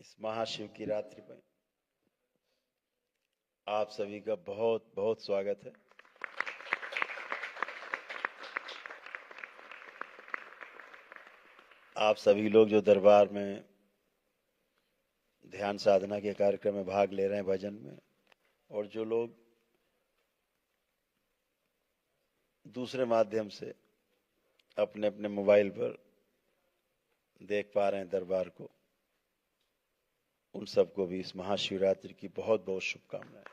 इस महाशिव की रात्रि में आप सभी का बहुत बहुत स्वागत है। आप सभी लोग जो दरबार में ध्यान साधना के कार्यक्रम में भाग ले रहे हैं, भजन में, और जो लोग दूसरे माध्यम से अपने अपने मोबाइल पर देख पा रहे हैं दरबार को, उन सबको भी इस महाशिवरात्रि की बहुत बहुत शुभकामनाएं।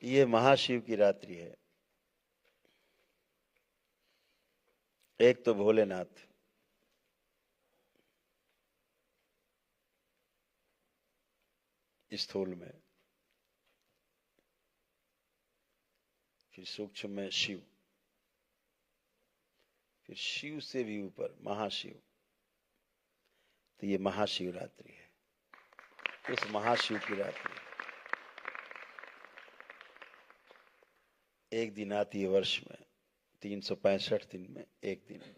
ये महाशिव की रात्रि है। एक तो भोलेनाथ, स्थूल में, फिर सूक्ष्म में शिव, फिर शिव से भी ऊपर महाशिव। तो ये महाशिवरात्रि है। इस महाशिव की रात्रि एक दिन आती है वर्ष में, 365 दिन में एक दिन।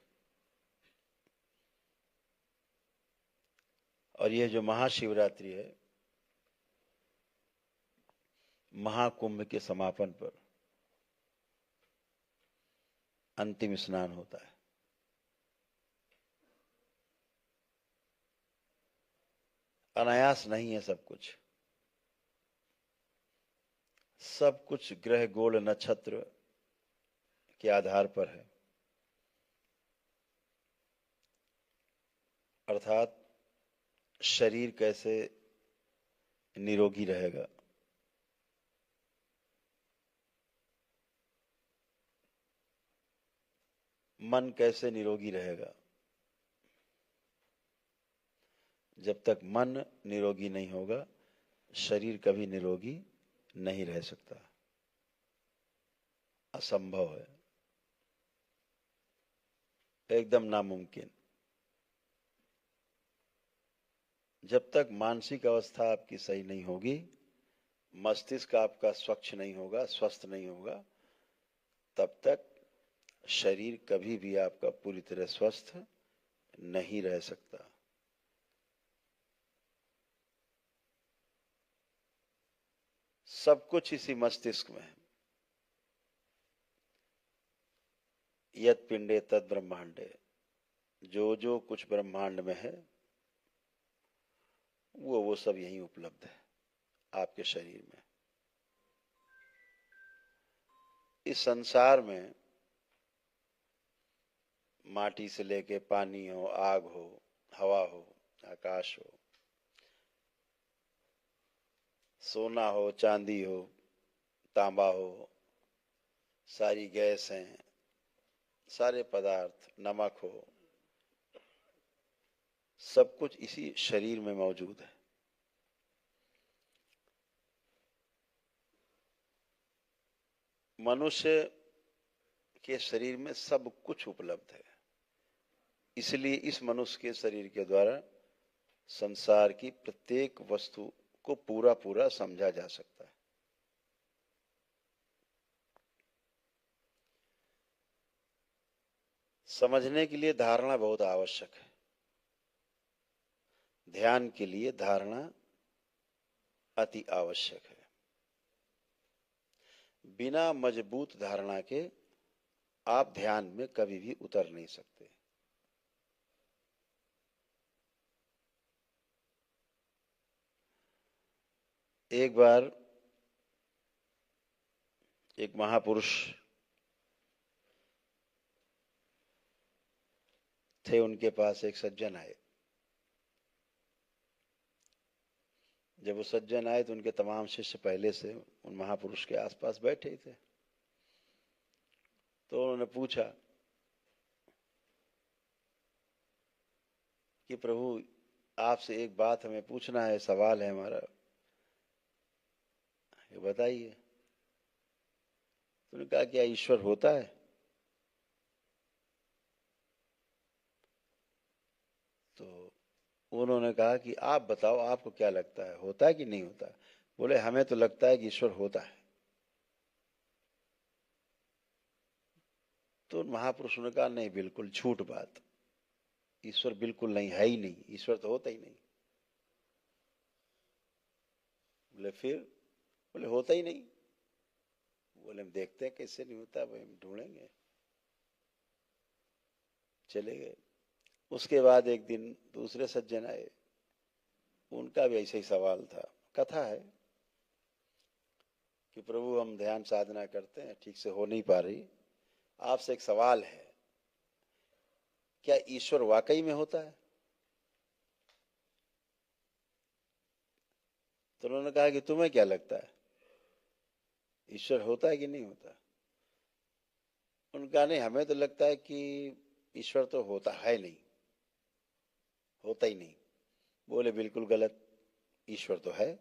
और यह जो महाशिवरात्रि है, महाकुंभ के समापन पर अंतिम स्नान होता है। अनायास नहीं है सब कुछ। सब कुछ ग्रह गोल नक्षत्र के आधार पर है। अर्थात शरीर कैसे निरोगी रहेगा, मन कैसे निरोगी रहेगा। जब तक मन निरोगी नहीं होगा, शरीर कभी निरोगी नहीं रह सकता। असंभव है, एकदम नामुमकिन। जब तक मानसिक अवस्था आपकी सही नहीं होगी, मस्तिष्क आपका स्वच्छ नहीं होगा, स्वस्थ नहीं होगा, तब तक शरीर कभी भी आपका पूरी तरह स्वस्थ नहीं रह सकता। सब कुछ इसी मस्तिष्क में है। यत् पिंडे तद ब्रह्मांडे, जो जो कुछ ब्रह्मांड में है वो सब यहीं उपलब्ध है आपके शरीर में। इस संसार में माटी से लेके पानी हो, आग हो, हवा हो, आकाश हो, सोना हो, चांदी हो, तांबा हो, सारी गैस हैं, सारे पदार्थ, नमक हो, सब कुछ इसी शरीर में मौजूद है। मनुष्य के शरीर में सब कुछ उपलब्ध है। इसलिए इस मनुष्य के शरीर के द्वारा संसार की प्रत्येक वस्तु को पूरा पूरा समझा जा सकता है। समझने के लिए धारणा बहुत आवश्यक है। ध्यान के लिए धारणा अति आवश्यक है। बिना मजबूत धारणा के आप ध्यान में कभी भी उतर नहीं सकते। एक बार एक महापुरुष थे, उनके पास एक सज्जन आए। जब वो सज्जन आए तो उनके तमाम शिष्य पहले से उन महापुरुष के आसपास बैठे ही थे। तो उन्होंने पूछा कि प्रभु, आपसे एक बात हमें पूछना है, सवाल है हमारा, ये बताइए। तो उन्होंने कहा, क्या ईश्वर होता है? तो उन्होंने कहा कि आप बताओ, आपको क्या लगता है, होता है कि नहीं होता है? बोले, हमें तो लगता है कि ईश्वर होता है। तो उन महापुरुषों ने कहा नहीं, बिल्कुल झूठ बात, ईश्वर बिल्कुल नहीं, है ही नहीं, ईश्वर तो होता ही नहीं। बोले फिर? बोले होता ही नहीं। बोले हम देखते हैं कैसे नहीं होता, भाई हम ढूंढेंगे। चले गए। उसके बाद एक दिन दूसरे सज्जन आए, उनका भी ऐसा ही सवाल था। कथा है कि प्रभु हम ध्यान साधना करते हैं, ठीक से हो नहीं पा रही, आपसे एक सवाल है, क्या ईश्वर वाकई में होता है? तो उन्होंने कहा कि तुम्हें क्या लगता है, ईश्वर होता है कि नहीं होता? उनका नहीं, हमें तो लगता है कि ईश्वर तो होता है नहीं, होता ही नहीं। बोले बिल्कुल गलत, ईश्वर तो है।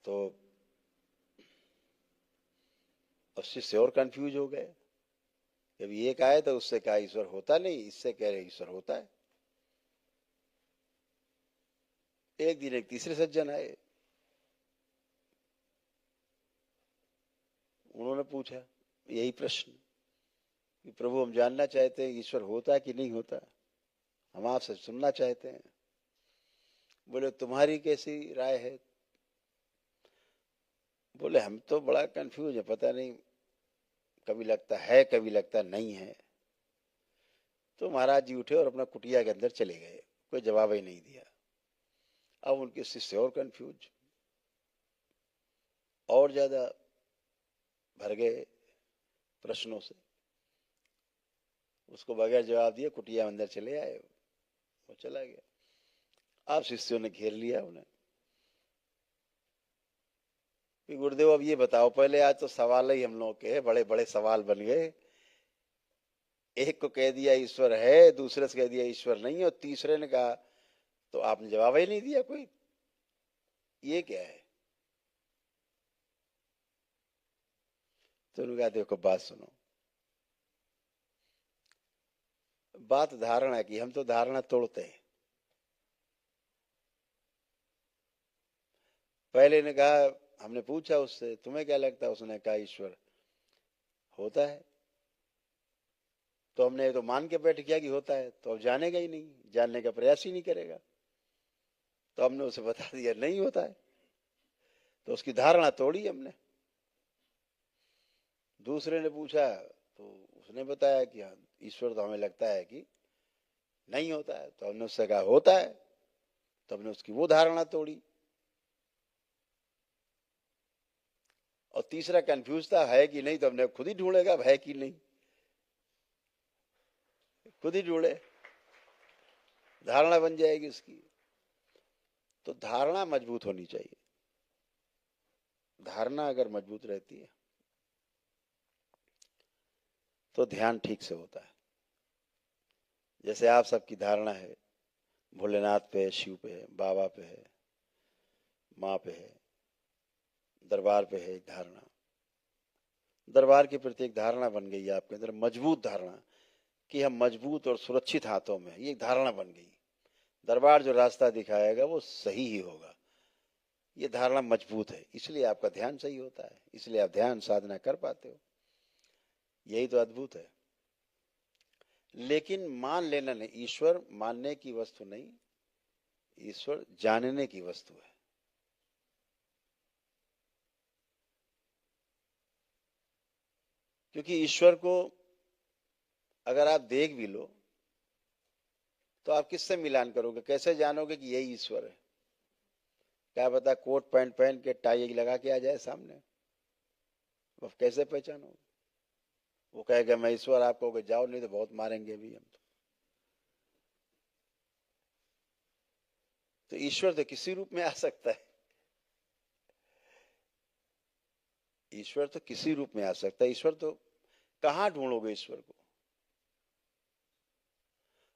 तो अब शिष्य और कंफ्यूज हो गए। जब एक आए तो उससे कहा ईश्वर होता नहीं, इससे कह रहे ईश्वर होता है। एक दिन एक तीसरे सज्जन आए, उन्होंने पूछा यही प्रश्न कि प्रभु हम जानना चाहते हैं ईश्वर होता है कि नहीं होता, हम आपसे सुनना चाहते हैं। बोले तुम्हारी कैसी राय है? बोले हम तो बड़ा कंफ्यूज है, पता नहीं, कभी लगता है कभी लगता नहीं है। तो महाराज जी उठे और अपना कुटिया के अंदर चले गए, कोई जवाब ही नहीं दिया। अब उनके शिष्य और कंफ्यूज, और ज्यादा भर गए प्रश्नों से। उसको बगैर जवाब दिए कुटिया अंदर चले आए, वो चला गया। अब शिष्यों ने घेर लिया उन्हें कि गुरुदेव अब ये बताओ, पहले आज तो सवाल ही हम लोग के बड़े बड़े सवाल बन गए। एक को कह दिया ईश्वर है, दूसरे से कह दिया ईश्वर नहीं है, और तीसरे ने कहा तो आपने जवाब ही नहीं दिया कोई, ये क्या है? तो उन्होंने कहा देखो बात सुनो, बात धारणा की, हम तो धारणा तोड़ते हैं। पहले ने कहा, हमने पूछा उससे तुम्हें क्या लगता है, उसने कहा ईश्वर होता है। तो हमने तो मान के बैठ गया कि होता है, तो अब जानेगा ही नहीं, जानने का प्रयास ही नहीं करेगा। तो हमने उसे बता दिया नहीं होता है, तो उसकी धारणा तोड़ी हमने। दूसरे ने पूछा तो उसने बताया कि हाँ ईश्वर तो हमें लगता है कि नहीं होता है, तो हमने उससे कहा होता है, तो हमने उसकी वो धारणा तोड़ी। और तीसरा कंफ्यूज था है कि नहीं, तो हमने खुद ही ढूंढेगा है कि नहीं, खुद ही ढूंढे, धारणा बन जाएगी उसकी। तो धारणा मजबूत होनी चाहिए। धारणा अगर मजबूत रहती है तो ध्यान ठीक से होता है। जैसे आप सबकी धारणा है भोलेनाथ पे है, शिव पे है, बाबा पे है, माँ पे है, दरबार पे है एक धारणा, दरबार के प्रति एक धारणा बन गई है आपके अंदर, मजबूत धारणा कि हम मजबूत और सुरक्षित हाथों में, ये एक धारणा बन गई। दरबार जो रास्ता दिखाएगा वो सही ही होगा, ये धारणा मजबूत है, इसलिए आपका ध्यान सही होता है, इसलिए आप ध्यान साधना कर पाते हो। यही तो अद्भुत है। लेकिन मान लेना नहीं, ईश्वर मानने की वस्तु नहीं, ईश्वर जानने की वस्तु है। क्योंकि ईश्वर को अगर आप देख भी लो तो आप किससे मिलान करोगे, कैसे जानोगे कि यही ईश्वर है? क्या पता कोट पैंट पहन के टाई लगा के आ जाए सामने, वो कैसे पहचानोगे? वो कहेगा मैं ईश्वर, आप कहोगे जाओ, नहीं तो बहुत मारेंगे भी हम। तो ईश्वर तो किसी रूप में आ सकता है, ईश्वर तो किसी रूप में आ सकता है। ईश्वर तो कहां ढूंढोगे ईश्वर को?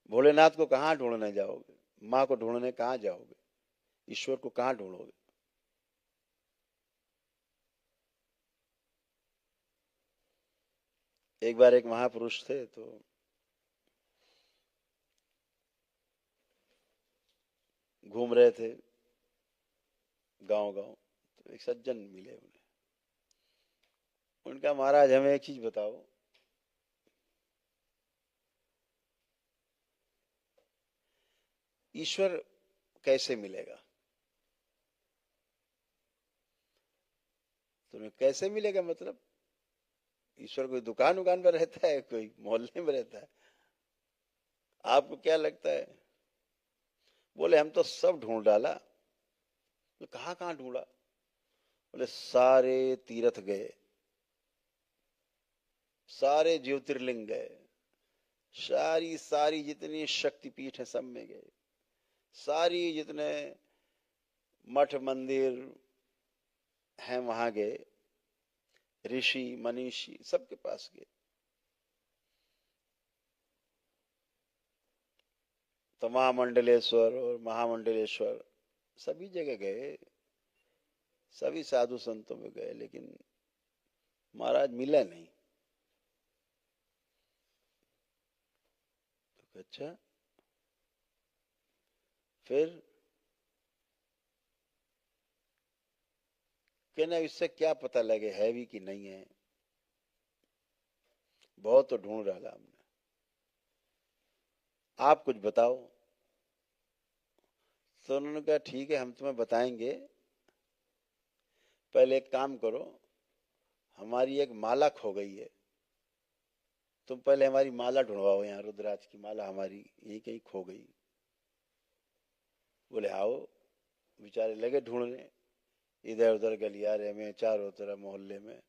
भोलेनाथ को कहां ढूंढने जाओगे? माँ को ढूंढने कहां जाओगे? ईश्वर को कहां ढूंढोगे? एक बार एक महापुरुष थे, तो घूम रहे थे गांव गांव, तो एक सज्जन मिले उन्हें। उनका, महाराज हमें एक चीज बताओ, ईश्वर कैसे मिलेगा? तुम्हें कैसे मिलेगा मतलब? ईश्वर कोई दुकान उकान पर रहता है, कोई मोहल्ले में रहता है? आपको क्या लगता है? बोले हम तो सब ढूंढ डाला। तो कहाँ कहाँ ढूंढा? बोले सारे तीर्थ गए, सारे ज्योतिर्लिंग गए, सारी सारी जितनी शक्तिपीठ है सब में गए, सारी जितने मठ मंदिर हैं वहां गए, ऋषि मनीषी सबके पास गए। तो महामंडलेश्वर और महामंडलेश्वर सभी जगह गए, सभी साधु संतों में गए, लेकिन महाराज मिला नहीं। तो अच्छा, फिर कहना इससे क्या पता लगे है भी कि नहीं है? बहुत तो ढूंढ डाला हमने, आप कुछ बताओ। तो उन्होंने कहा ठीक है हम तुम्हें बताएंगे, पहले एक काम करो, हमारी एक माला खो गई है, तुम पहले हमारी माला ढूंढवाओ, यहाँ रुद्राज की माला हमारी यही कहीं खो गई। बोले आओ। बेचारे लगे ढूंढने, इधर उधर गलियारे में, चारों तरफ मोहल्ले में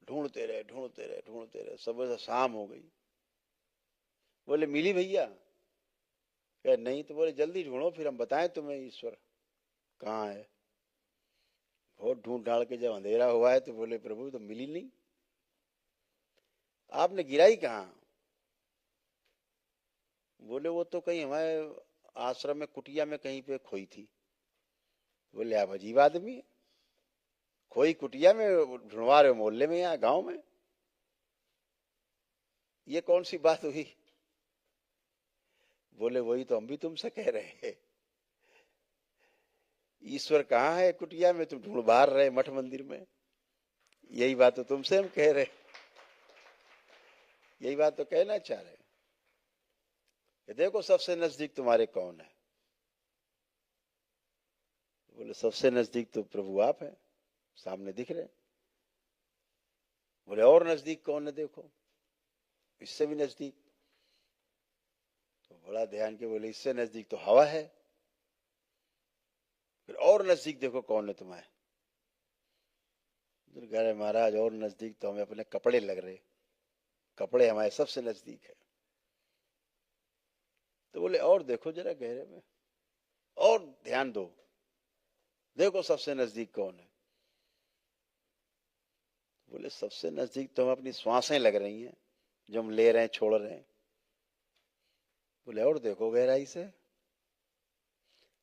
ढूंढते रहे ढूंढते रहे ढूंढते रहे, सुबह से शाम हो गई। बोले मिली भैया? क्या नहीं? तो बोले जल्दी ढूंढो फिर हम बताएं तुम्हें ईश्वर कहाँ है। बहुत ढूंढ ढाड़ के जब अंधेरा हुआ है तो बोले प्रभु तो मिली नहीं, आपने गिराई कहाँ? बोले वो तो कहीं हमारे आश्रम में कुटिया में कहीं पे खोई थी। बोले आप अजीब आदमी, खोई कुटिया में ढूंढवा रहे हो मोहल्ले में, यहाँ गांव में? ये कौन सी बात हुई? बोले वही तो हम भी तुमसे कह रहे हैं, ईश्वर कहाँ है कुटिया में, तुम ढूंढ बाहर रहे मठ मंदिर में। यही बात तो तुमसे हम कह रहे, यही बात तो कहना चाह रहे कि देखो सबसे नजदीक तुम्हारे कौन है। बोले सबसे नजदीक तो प्रभु आप हैं, सामने दिख रहे। बोले और नजदीक कौन है देखो, इससे भी नजदीक। तो बड़ा ध्यान के बोले इससे नजदीक तो हवा है। फिर और नजदीक देखो कौन है तुम्हारे? कह रहे महाराज और नजदीक तो हमें अपने कपड़े लग रहे, कपड़े हमारे सबसे नजदीक है। तो बोले और देखो जरा गहरे में, और ध्यान दो, देखो सबसे नजदीक कौन है? बोले सबसे नजदीक तो हम अपनी श्वासें लग रही हैं, जो हम ले रहे हैं छोड़ रहे हैं। बोले और देखो गहराई से।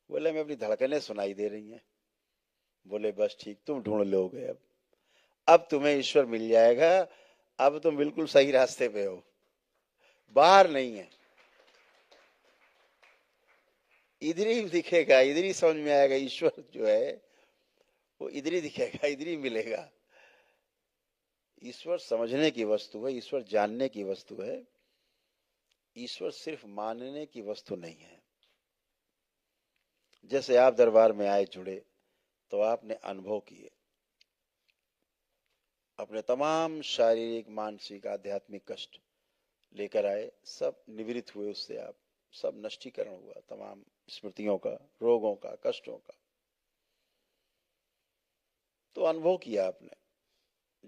बोले हमें अपनी धड़कनें सुनाई दे रही हैं। बोले बस ठीक, तुम ढूंढ लोगे अब तुम्हें ईश्वर मिल जाएगा, अब तुम बिल्कुल सही रास्ते पे हो, बाहर नहीं है, इधर ही दिखेगा, इधर ही समझ में आएगा, ईश्वर जो है वो इधर ही दिखेगा, इधर ही मिलेगा। ईश्वर समझने की वस्तु है, ईश्वर जानने की वस्तु है, ईश्वर सिर्फ मानने की वस्तु नहीं है। जैसे आप दरबार में आए जुड़े तो आपने अनुभव किए, अपने तमाम शारीरिक मानसिक आध्यात्मिक कष्ट लेकर आए, सब निवृत्त हुए उससे, आप सब नष्टीकरण हुआ, तमाम स्मृतियों का, रोगों का, कष्टों का। तो अनुभव किया आपने,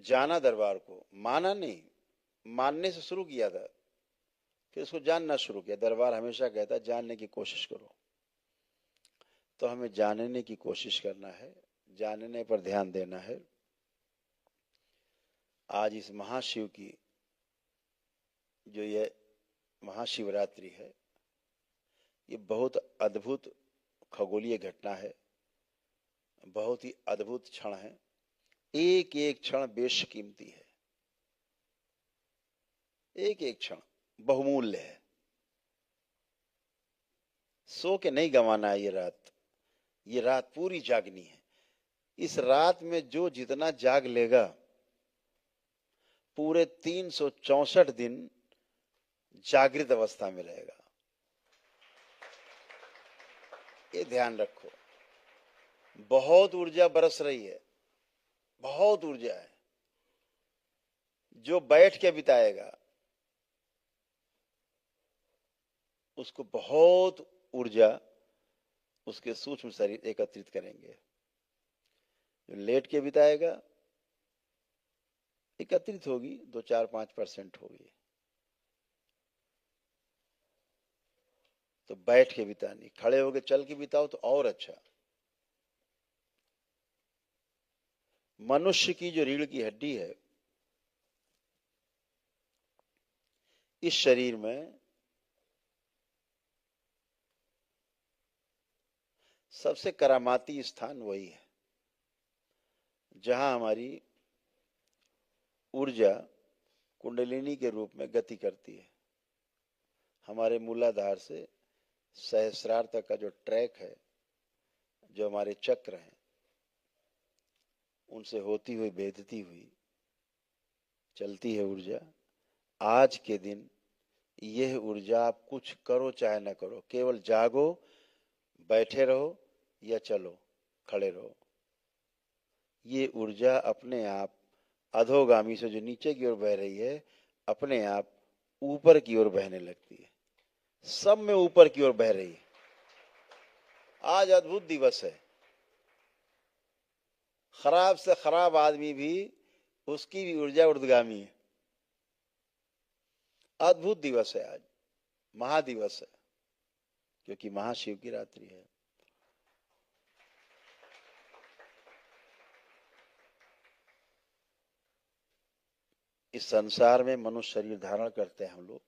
जाना दरबार को, माना नहीं, मानने से शुरू किया था, फिर उसको जानना शुरू किया। दरबार हमेशा कहता है जानने की कोशिश करो, तो हमें जानने की कोशिश करना है, जानने पर ध्यान देना है। आज इस महाशिव की जो ये महाशिवरात्रि है, ये बहुत अद्भुत खगोलीय घटना है, बहुत ही अद्भुत क्षण है, एक एक क्षण बेशकीमती है, एक एक क्षण बहुमूल्य है। सो के नहीं गंवाना है ये रात, ये रात पूरी जागनी है। इस रात में जो जितना जाग लेगा पूरे 364 दिन जागृत अवस्था में रहेगा। ये ध्यान रखो। बहुत ऊर्जा बरस रही है, बहुत ऊर्जा है। जो बैठ के बिताएगा उसको बहुत ऊर्जा उसके सूक्ष्म शरीर एकत्रित करेंगे। जो लेट के बिताएगा एकत्रित होगी 2-4-5% होगी। तो बैठ के बितानी, खड़े होके चल के बिताओ तो और अच्छा। मनुष्य की जो रीढ़ की हड्डी है, इस शरीर में सबसे करामाती स्थान वही है जहां हमारी ऊर्जा कुंडलिनी के रूप में गति करती है। हमारे मूलाधार से सहस्रार तक का जो ट्रैक है, जो हमारे चक्र हैं, उनसे होती हुई भेदती हुई चलती है ऊर्जा। आज के दिन यह ऊर्जा आप कुछ करो चाहे ना करो, केवल जागो, बैठे रहो या चलो, खड़े रहो, ये ऊर्जा अपने आप अधोगामी से जो नीचे की ओर बह रही है, अपने आप ऊपर की ओर बहने लगती है। सब में ऊपर की ओर बह रही है। आज अद्भुत दिवस है। खराब से खराब आदमी भी, उसकी भी ऊर्जा ऊर्ध्वगामी है। अद्भुत दिवस है आज, महादिवस है, क्योंकि महाशिव की रात्रि है। इस संसार में मनुष्य शरीर धारण करते हैं हम लोग,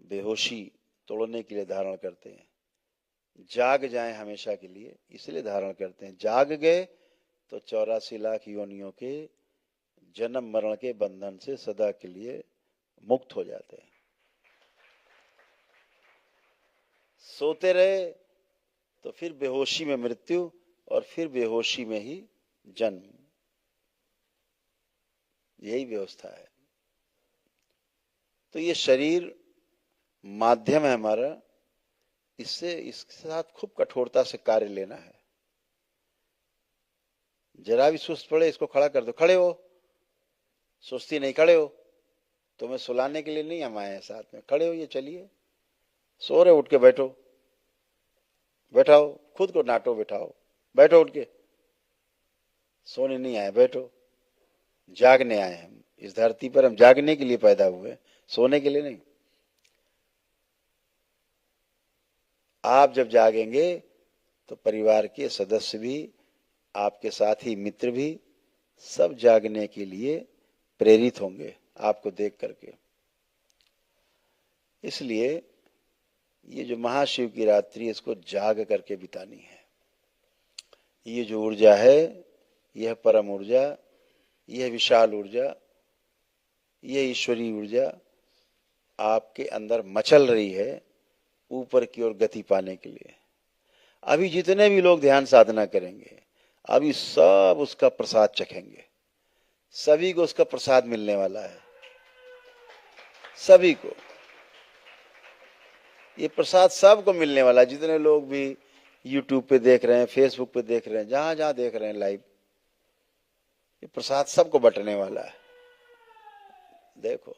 बेहोशी तोड़ने के लिए धारण करते हैं। जाग जाएं हमेशा के लिए इसलिए धारण करते हैं। जाग गए तो 84 लाख योनियों के जन्म मरण के बंधन से सदा के लिए मुक्त हो जाते हैं। सोते रहे तो फिर बेहोशी में मृत्यु और फिर बेहोशी में ही जन्म। यही व्यवस्था है। तो ये शरीर माध्यम है हमारा, इससे इसके साथ खूब कठोरता से कार्य लेना है। जरा भी सुस्त पड़े इसको खड़ा कर दो, खड़े हो, सुस्ती नहीं, खड़े हो। तुम्हें सुलाने के लिए नहीं हम आए हैं साथ में, खड़े हो, ये चलिए। सो रहे उठ के बैठो, बैठाओ, खुद को डांटो, बैठाओ, बैठो उठ के। सोने नहीं आए, बैठो। जागने आए हम इस धरती पर, हम जागने के लिए पैदा हुए, सोने के लिए नहीं। आप जब जागेंगे तो परिवार के सदस्य भी, आपके साथी मित्र भी सब जागने के लिए प्रेरित होंगे आपको देख करके। इसलिए ये जो महाशिव की रात्रि, इसको जाग करके बितानी है। ये जो ऊर्जा है, यह परम ऊर्जा, यह विशाल ऊर्जा, यह ईश्वरीय ऊर्जा आपके अंदर मचल रही है ऊपर की ओर गति पाने के लिए। अभी जितने भी लोग ध्यान साधना करेंगे, अभी सब उसका प्रसाद चखेंगे। सभी को उसका प्रसाद मिलने वाला है, सभी को ये प्रसाद सबको मिलने वाला है। जितने लोग भी यूट्यूब पे देख रहे हैं, फेसबुक पे देख रहे हैं, जहां जहां देख रहे हैं लाइव, ये प्रसाद सबको बंटने वाला है। देखो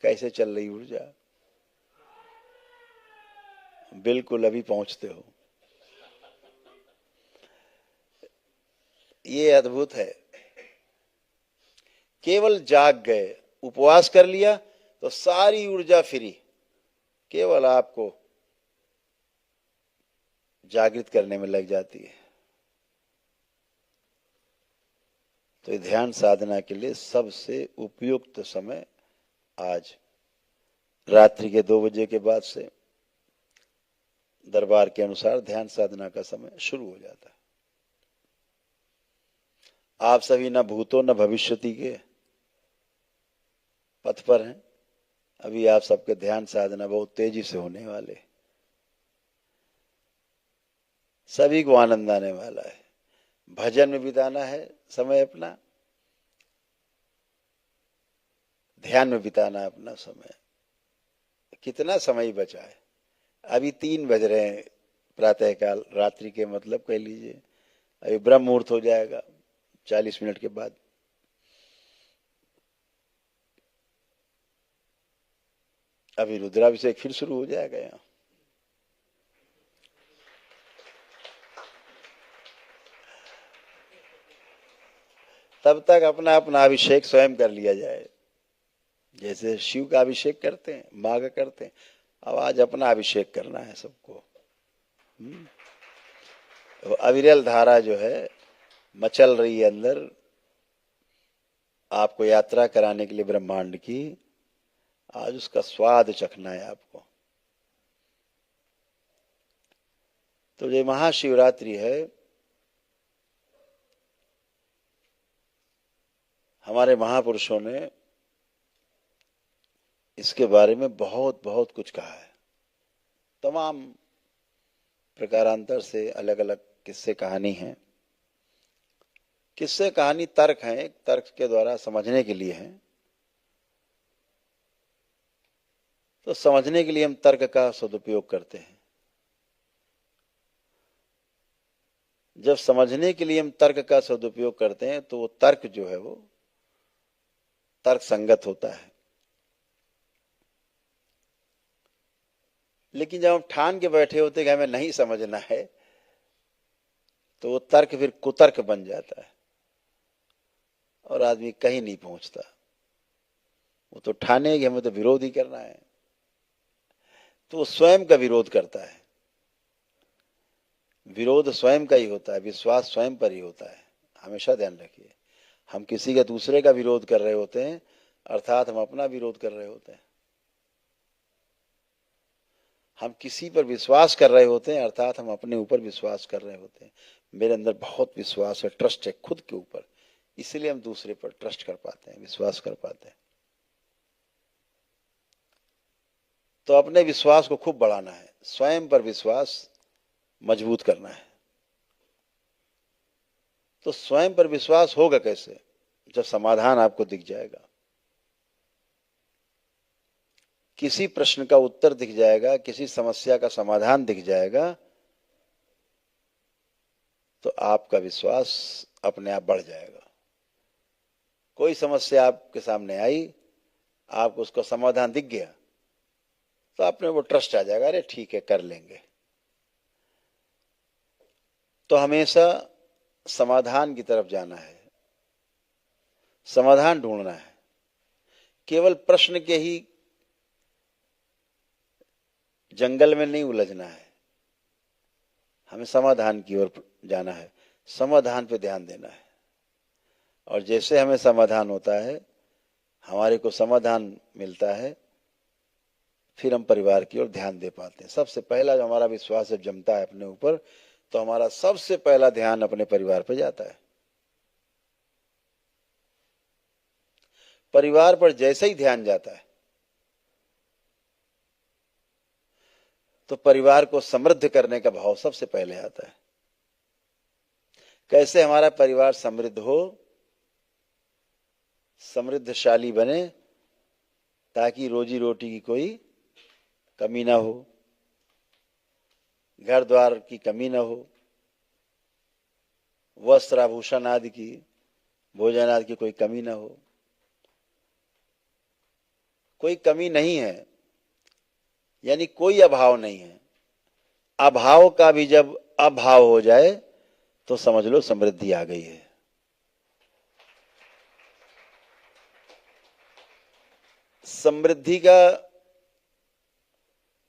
कैसे चल रही ऊर्जा, बिल्कुल अभी पहुंचते हो। ये अद्भुत है। केवल जाग गए, उपवास कर लिया तो सारी ऊर्जा फ्री, केवल आपको जागृत करने में लग जाती है। तो ध्यान साधना के लिए सबसे उपयुक्त समय आज रात्रि के 2 बजे के बाद से दरबार के अनुसार ध्यान साधना का समय शुरू हो जाता है। आप सभी न भूतों न भविष्यति के पथ पर हैं। अभी आप सबके ध्यान साधना बहुत तेजी से होने वाले। सभी को आनंद आने वाला है। भजन में बिताना है समय अपना, ध्यान में बिताना अपना समय। कितना समय बचा है? अभी 3 बज रहे हैं प्रातः काल, रात्रि के मतलब कह लीजिए। अभी ब्रह्म मुहूर्त हो जाएगा 40 मिनट के बाद। अभी रुद्राभिषेक फिर शुरू हो जाएगा यहाँ। तब तक अपना अपना अभिषेक स्वयं कर लिया जाए। जैसे शिव का अभिषेक करते हैं, माँ का करते हैं, अब आज अपना अभिषेक करना है सबको। तो अविरल धारा जो है मचल रही है अंदर, आपको यात्रा कराने के लिए ब्रह्मांड की। आज उसका स्वाद चखना है आपको। तो ये महाशिवरात्रि है, हमारे महापुरुषों ने इसके बारे में बहुत बहुत कुछ कहा है। तमाम प्रकारांतर से अलग अलग किस्से कहानी हैं। किस्से कहानी तर्क हैं, तर्क के द्वारा समझने के लिए हैं। तो समझने के लिए हम तर्क का सदुपयोग करते हैं। जब समझने के लिए हम तर्क का सदुपयोग करते हैं तो वो तर्क जो है वो तर्क संगत होता है। लेकिन जब हम ठान के बैठे होते कि हमें नहीं समझना है, तो वो तर्क फिर कुतर्क बन जाता है और आदमी कहीं नहीं पहुंचता। वो तो ठाने कि हमें तो विरोध ही करना है, तो वो स्वयं का विरोध करता है। विरोध स्वयं का ही होता है, विश्वास स्वयं पर ही होता है। हमेशा ध्यान रखिए, हम किसी का दूसरे का विरोध कर रहे होते हैं, अर्थात हम अपना विरोध कर रहे होते हैं। हम किसी पर विश्वास कर रहे होते हैं, अर्थात हम अपने ऊपर विश्वास कर रहे होते हैं। मेरे अंदर बहुत विश्वास है, ट्रस्ट है खुद के ऊपर, इसलिए हम दूसरे पर ट्रस्ट कर पाते हैं, विश्वास कर पाते हैं। तो अपने विश्वास को खूब बढ़ाना है, स्वयं पर विश्वास मजबूत करना है। तो स्वयं पर विश्वास होगा कैसे? जब समाधान आपको दिख जाएगा, किसी प्रश्न का उत्तर दिख जाएगा, किसी समस्या का समाधान दिख जाएगा, तो आपका विश्वास अपने आप बढ़ जाएगा। कोई समस्या आपके सामने आई, आपको उसका समाधान दिख गया, तो आपने वो ट्रस्ट आ जाएगा, अरे ठीक है कर लेंगे। तो हमेशा समाधान की तरफ जाना है, समाधान ढूंढना है। केवल प्रश्न के ही जंगल में नहीं उलझना है, हमें समाधान की ओर जाना है, समाधान पे ध्यान देना है। और जैसे हमें समाधान होता है, हमारे को समाधान मिलता है, फिर हम परिवार की ओर ध्यान दे पाते हैं। सबसे पहला जो हमारा विश्वास जब जमता है अपने ऊपर, तो हमारा सबसे पहला ध्यान अपने परिवार पर जाता है। परिवार पर जैसे ही ध्यान जाता है, तो परिवार को समृद्ध करने का भाव सबसे पहले आता है। कैसे हमारा परिवार समृद्ध हो, समृद्धशाली बने, ताकि रोजी रोटी की कोई कमी ना हो, घर द्वार की कमी ना हो, वस्त्र आभूषण आदि की, भोजन आदि की कोई कमी ना हो। कोई कमी नहीं है, यानी कोई अभाव नहीं है। अभाव का भी जब अभाव हो जाए, तो समझ लो समृद्धि आ गई है। समृद्धि का,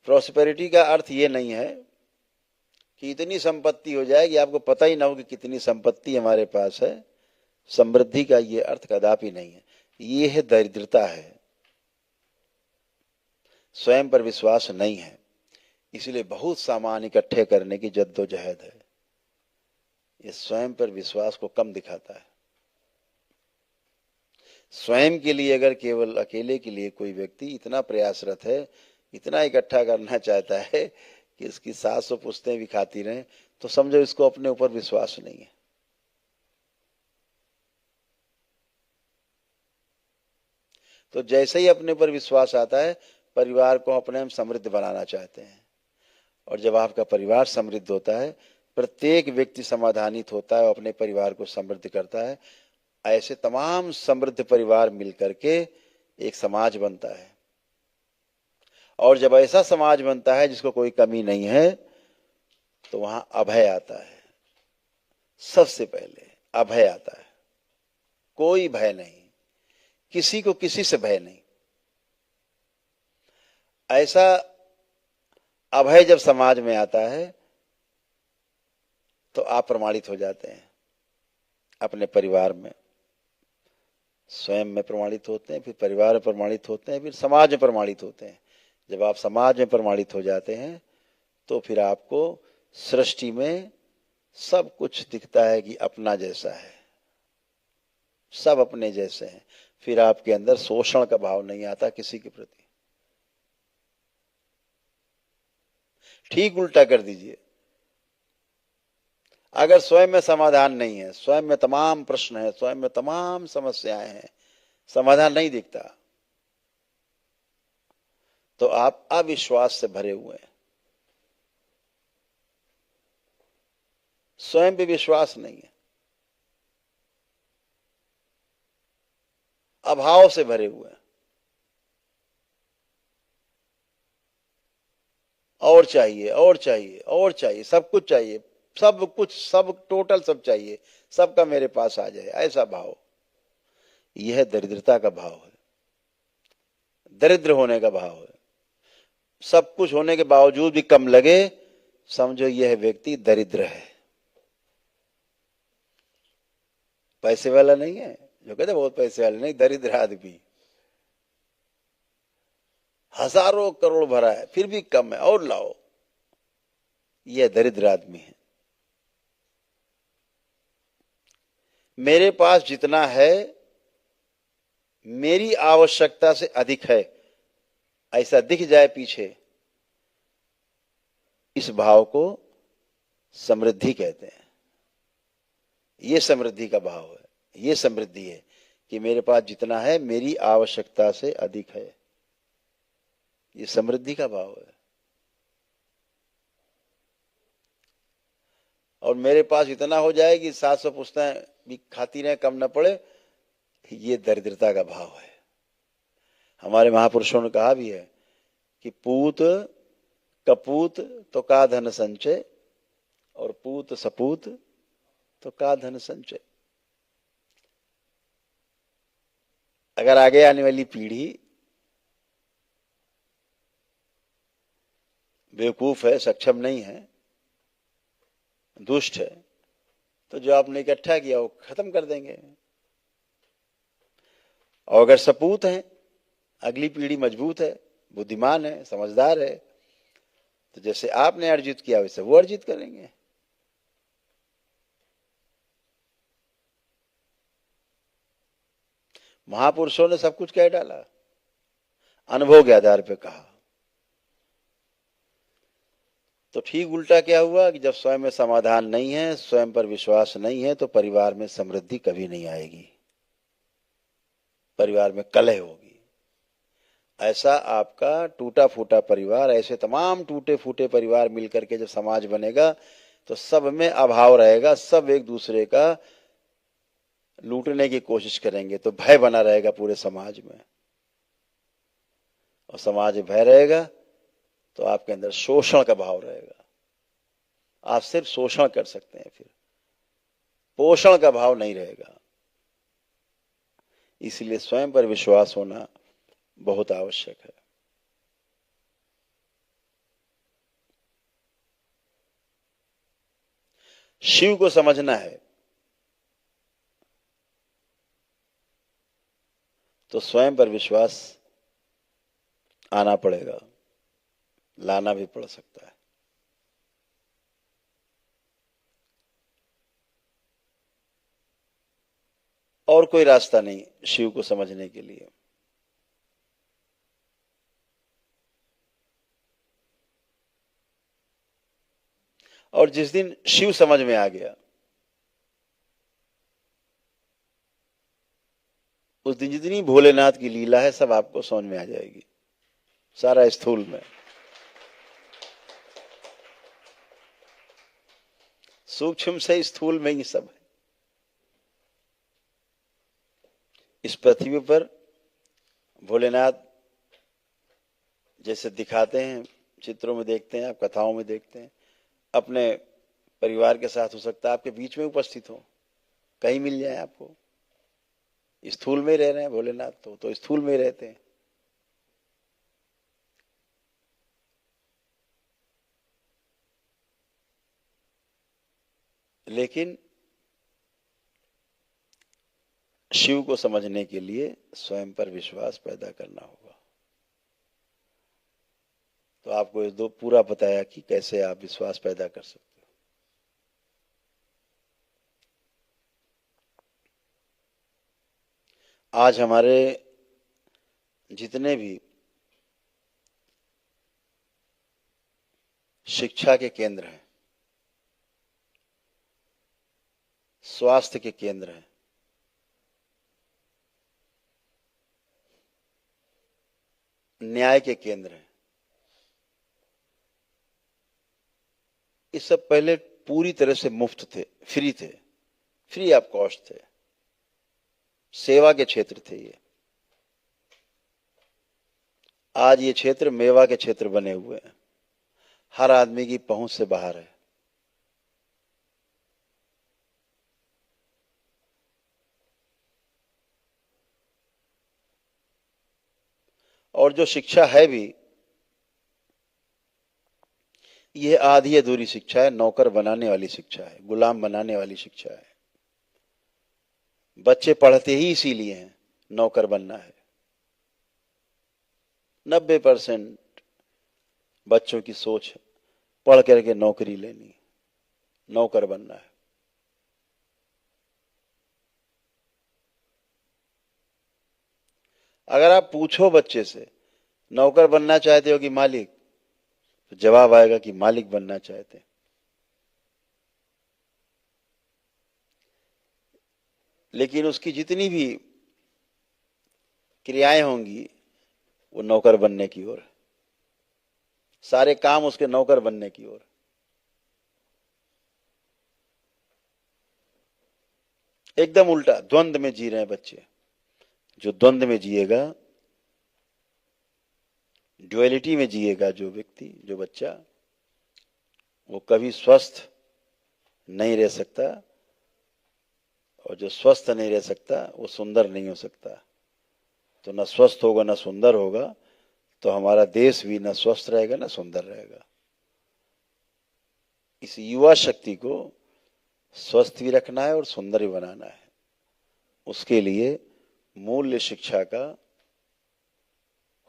प्रॉस्पेरिटी का अर्थ ये नहीं है कि इतनी संपत्ति हो जाए कि आपको पता ही ना हो कि कितनी संपत्ति हमारे पास है। समृद्धि का ये अर्थ कदापि नहीं है, ये है दरिद्रता है, स्वयं पर विश्वास नहीं है। इसलिए बहुत सामान इकट्ठे करने की जद्दोजहद है, ये स्वयं पर विश्वास को कम दिखाता है। स्वयं के लिए अगर केवल अकेले के लिए कोई व्यक्ति इतना प्रयासरत है, इतना इकट्ठा करना चाहता है कि इसकी 700 पुश्तें भी खाती रहें, तो समझो इसको अपने ऊपर विश्वास नहीं है। तो जैसे ही अपने ऊपर विश्वास आता है, परिवार को अपने हम समृद्ध बनाना चाहते हैं, और जब आपका परिवार समृद्ध होता है, प्रत्येक व्यक्ति समाधानित होता है और अपने परिवार को समृद्ध करता है। ऐसे तमाम समृद्ध परिवार मिलकर के एक समाज बनता है, और जब ऐसा समाज बनता है जिसको कोई कमी नहीं है, तो वहां अभय आता है। सबसे पहले अभय आता है, कोई भय नहीं, किसी को किसी से भय नहीं। ऐसा अभय जब समाज में आता है तो आप प्रमाणित हो जाते हैं अपने परिवार में, स्वयं में प्रमाणित होते हैं, फिर परिवार में प्रमाणित होते हैं, फिर समाज में प्रमाणित होते हैं। जब आप समाज में प्रमाणित हो जाते हैं तो फिर आपको सृष्टि में सब कुछ दिखता है कि अपना जैसा है, सब अपने जैसे हैं। फिर आपके अंदर शोषण का भाव नहीं आता किसी के प्रति। ठीक उल्टा कर दीजिए, अगर स्वयं में समाधान नहीं है, स्वयं में तमाम प्रश्न है, स्वयं में तमाम समस्याएं हैं, समाधान नहीं दिखता, तो आप अविश्वास से भरे हुए हैं, स्वयं पे विश्वास नहीं है, अभाव से भरे हुए हैं। और चाहिए, और चाहिए, और चाहिए, सब कुछ चाहिए, सब कुछ, सब टोटल सब चाहिए, सबका मेरे पास आ जाए, ऐसा भाव। यह दरिद्रता का भाव है, दरिद्र होने का भाव है। सब कुछ होने के बावजूद भी कम लगे, समझो यह व्यक्ति दरिद्र है, पैसे वाला नहीं है। जो कहते बहुत पैसे वाले नहीं, दरिद्र आदमी, हजारों करोड़ भरा है फिर भी कम है, और लाओ, यह दरिद्र आदमी है। मेरे पास जितना है मेरी आवश्यकता से अधिक है, ऐसा दिख जाए पीछे, इस भाव को समृद्धि कहते हैं। ये समृद्धि का भाव है, ये समृद्धि है कि मेरे पास जितना है मेरी आवश्यकता से अधिक है, ये समृद्धि का भाव है। और मेरे पास इतना हो जाए कि 700 पुश्तें भी खाती रहे, कम न पड़े, ये दरिद्रता का भाव है। हमारे महापुरुषों ने कहा भी है कि पूत कपूत तो का धन संचय, और पूत सपूत तो का धन संचय। अगर आगे आने वाली पीढ़ी बेवकूफ है, सक्षम नहीं है, दुष्ट है, तो जो आपने इकट्ठा किया वो खत्म कर देंगे। और अगर सपूत है, अगली पीढ़ी मजबूत है, बुद्धिमान है, समझदार है, तो जैसे आपने अर्जित किया वैसे वो अर्जित करेंगे। महापुरुषों ने सब कुछ कह डाला, अनुभव के आधार पर कहा। तो ठीक उल्टा क्या हुआ कि जब स्वयं में समाधान नहीं है, स्वयं पर विश्वास नहीं है, तो परिवार में समृद्धि कभी नहीं आएगी, परिवार में कलह होगी। ऐसा आपका टूटा फूटा परिवार, ऐसे तमाम टूटे फूटे परिवार मिलकर के जब समाज बनेगा तो सब में अभाव रहेगा, सब एक दूसरे का लूटने की कोशिश करेंगे, तो भय बना रहेगा पूरे समाज में। और समाज में भय रहेगा तो आपके अंदर शोषण का भाव रहेगा, आप सिर्फ शोषण कर सकते हैं, फिर पोषण का भाव नहीं रहेगा। इसलिए स्वयं पर विश्वास होना बहुत आवश्यक है। शिव को समझना है तो स्वयं पर विश्वास आना पड़ेगा, लाना भी पड़ सकता है। और कोई रास्ता नहीं शिव को समझने के लिए। और जिस दिन शिव समझ में आ गया, उस दिन जितनी भोलेनाथ की लीला है सब आपको समझ में आ जाएगी, सारा स्थूल में। सूक्ष्म से स्थूल में ही सब है। इस पृथ्वी पर भोलेनाथ जैसे दिखाते हैं, चित्रों में देखते हैं, आप कथाओं में देखते हैं, अपने परिवार के साथ हो सकता है आपके बीच में उपस्थित हो, कहीं मिल जाए आपको। स्थूल में ही रह रहे हैं भोलेनाथ, तो स्थूल में ही रहते हैं। लेकिन शिव को समझने के लिए स्वयं पर विश्वास पैदा करना होगा। तो आपको ये दो पूरा बताया कि कैसे आप विश्वास पैदा कर सकते हो। आज हमारे जितने भी शिक्षा के केंद्र हैं, स्वास्थ्य के केंद्र हैं, न्याय के केंद्र हैं, ये सब पहले पूरी तरह से मुफ्त थे, फ्री थे, फ्री ऑफ कॉस्ट थे, सेवा के क्षेत्र थे ये। आज ये क्षेत्र मेवा के क्षेत्र बने हुए हैं, हर आदमी की पहुंच से बाहर है। और जो शिक्षा है भी, यह आधी अधूरी शिक्षा है, नौकर बनाने वाली शिक्षा है, गुलाम बनाने वाली शिक्षा है। बच्चे पढ़ते ही इसीलिए हैं, नौकर बनना है। 90% बच्चों की सोच है पढ़ करके नौकरी लेनी, नौकर बनना है। अगर आप पूछो बच्चे से नौकर बनना चाहते हो कि मालिक, तो जवाब आएगा कि मालिक बनना चाहते हैं। लेकिन उसकी जितनी भी क्रियाएं होंगी वो नौकर बनने की ओर, सारे काम उसके नौकर बनने की ओर। एकदम उल्टा, द्वंद्व में जी रहे हैं बच्चे। जो द्वंद्व में जिएगा, ड्युअलिटी में जिएगा जो व्यक्ति, जो बच्चा, वो कभी स्वस्थ नहीं रह सकता, और जो स्वस्थ नहीं रह सकता वो सुंदर नहीं हो सकता। तो न स्वस्थ होगा न सुंदर होगा, तो हमारा देश भी न स्वस्थ रहेगा न सुंदर रहेगा। इस युवा शक्ति को स्वस्थ भी रखना है और सुंदर भी बनाना है। उसके लिए मूल्य शिक्षा का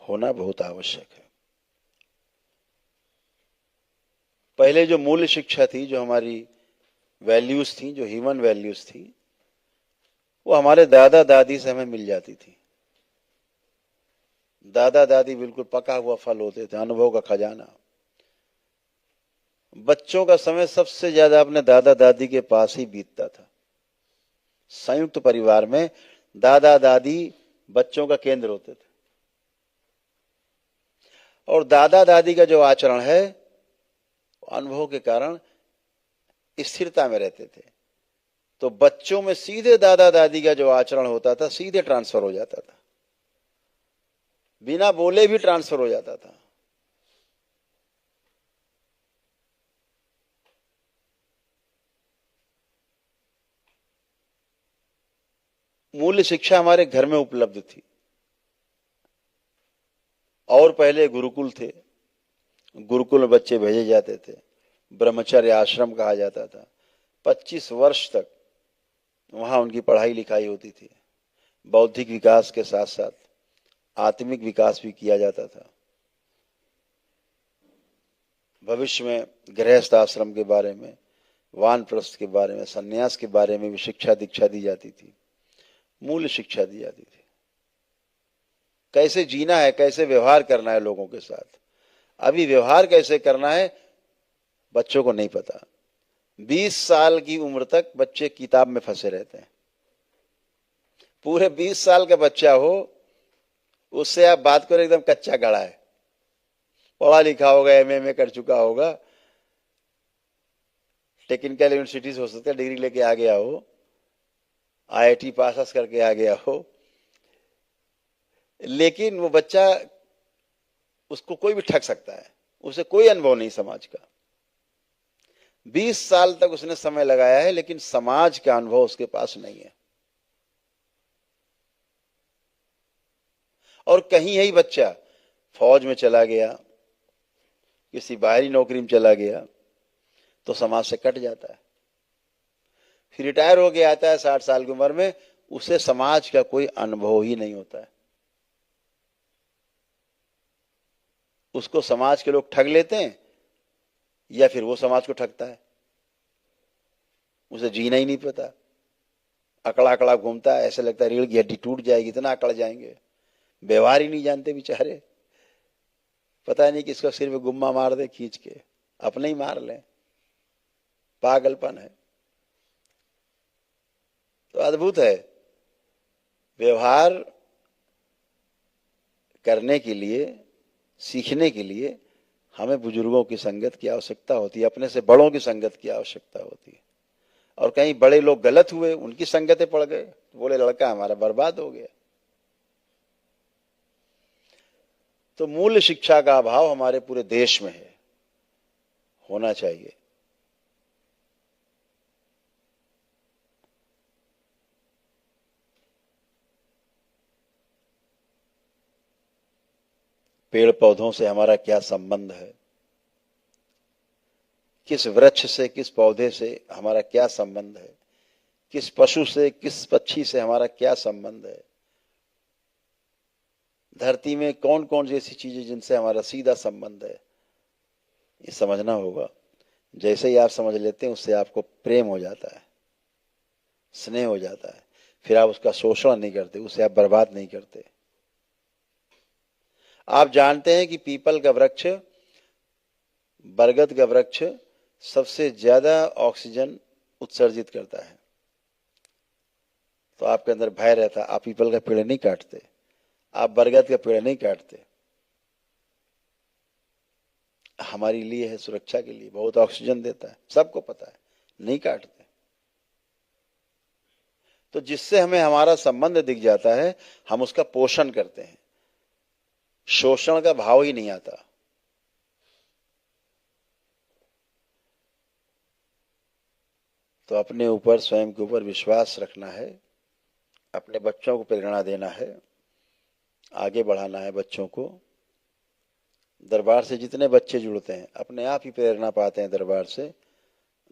होना बहुत आवश्यक है। पहले जो मूल्य शिक्षा थी, जो हमारी वैल्यूज थी, जो ह्यूमन वैल्यूज थी, वो हमारे दादा दादी से हमें मिल जाती थी। दादा दादी बिल्कुल पका हुआ फल होते थे, अनुभव का खजाना। बच्चों का समय सबसे ज्यादा अपने दादा दादी के पास ही बीतता था। संयुक्त परिवार में दादा दादी बच्चों का केंद्र होते थे, और दादा दादी का जो आचरण है, अनुभव के कारण स्थिरता में रहते थे। तो बच्चों में सीधे दादा दादी का जो आचरण होता था, सीधे ट्रांसफर हो जाता था, बिना बोले भी ट्रांसफर हो जाता था। मूल्य शिक्षा हमारे घर में उपलब्ध थी। और पहले गुरुकुल थे, गुरुकुल में बच्चे भेजे जाते थे, ब्रह्मचर्य आश्रम कहा जाता था। 25 वर्ष तक वहां उनकी पढ़ाई लिखाई होती थी। बौद्धिक विकास के साथ साथ आत्मिक विकास भी किया जाता था। भविष्य में गृहस्थ आश्रम के बारे में, वानप्रस्थ के बारे में, सन्यास के बारे में भी शिक्षा दीक्षा दी जाती थी, मूल्य शिक्षा दी जाती थी। कैसे जीना है, कैसे व्यवहार करना है लोगों के साथ। अभी व्यवहार कैसे करना है बच्चों को नहीं पता। 20 साल की उम्र तक बच्चे किताब में फंसे रहते हैं। पूरे 20 साल का बच्चा हो, उससे आप बात करो, एकदम कच्चा गड़ा है, पढ़ा लिखा होगा, एमए कर चुका होगा, टेक्निकल यूनिवर्सिटी से हो सकता है डिग्री लेके आ गया हो, आईआईटी पास करके आ गया हो, लेकिन वो बच्चा, उसको कोई भी ठग सकता है, उसे कोई अनुभव नहीं समाज का। 20 साल तक उसने समय लगाया है, लेकिन समाज का अनुभव उसके पास नहीं है। और कहीं यही बच्चा फौज में चला गया, किसी बाहरी नौकरी में चला गया, तो समाज से कट जाता है। फिर रिटायर हो के आता है 60 साल की उम्र में, उसे समाज का कोई अनुभव ही नहीं होता है। उसको समाज के लोग ठग लेते हैं, या फिर वो समाज को ठगता है। उसे जीना ही नहीं पता, अकड़ा अकड़ा घूमता है, ऐसा लगता है रीढ़ की हड्डी टूट जाएगी, इतना अकड़ जाएंगे। व्यवहार ही नहीं जानते बेचारे, पता नहीं किसको सिर में गुम्मा मार दे खींच के, अपने ही मार लें, पागलपन है। तो अद्भुत है। व्यवहार करने के लिए, सीखने के लिए हमें बुजुर्गों की संगत की आवश्यकता होती है, अपने से बड़ों की संगत की आवश्यकता होती है। और कहीं बड़े लोग गलत हुए, उनकी संगतें पड़ गए, तो बोले लड़का हमारा बर्बाद हो गया। तो मूल्य शिक्षा का अभाव हमारे पूरे देश में है, होना चाहिए। पेड़ पौधों से हमारा क्या संबंध है, किस वृक्ष से, किस पौधे से हमारा क्या संबंध है, किस पशु से, किस पक्षी से हमारा क्या संबंध है, धरती में कौन कौन सी ऐसी चीजें जिनसे हमारा सीधा संबंध है, ये समझना होगा। जैसे ही आप समझ लेते हैं, उससे आपको प्रेम हो जाता है, स्नेह हो जाता है, फिर आप उसका शोषण नहीं करते, उसे आप बर्बाद नहीं करते। आप जानते हैं कि पीपल का वृक्ष, बरगद का वृक्ष सबसे ज्यादा ऑक्सीजन उत्सर्जित करता है। तो आपके अंदर भय रहता, आप पीपल का पेड़ नहीं काटते, आप बरगद का पेड़ नहीं काटते। हमारे लिए है, सुरक्षा के लिए, बहुत ऑक्सीजन देता है, सबको पता है, नहीं काटते। तो जिससे हमें हमारा संबंध दिख जाता है, हम उसका पोषण करते हैं, शोषण का भाव ही नहीं आता। तो अपने ऊपर, स्वयं के ऊपर विश्वास रखना है, अपने बच्चों को प्रेरणा देना है, आगे बढ़ाना है बच्चों को। दरबार से जितने बच्चे जुड़ते हैं, अपने आप ही प्रेरणा पाते हैं दरबार से।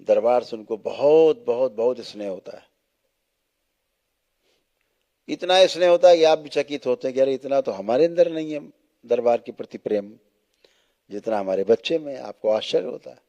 दरबार से उनको बहुत बहुत बहुत स्नेह होता है, इतना स्नेह होता है कि आप भी चकित होते हैं कि अरे इतना तो हमारे अंदर नहीं है दरबार के प्रति प्रेम, जितना हमारे बच्चे में। आपको आश्चर्य होता है।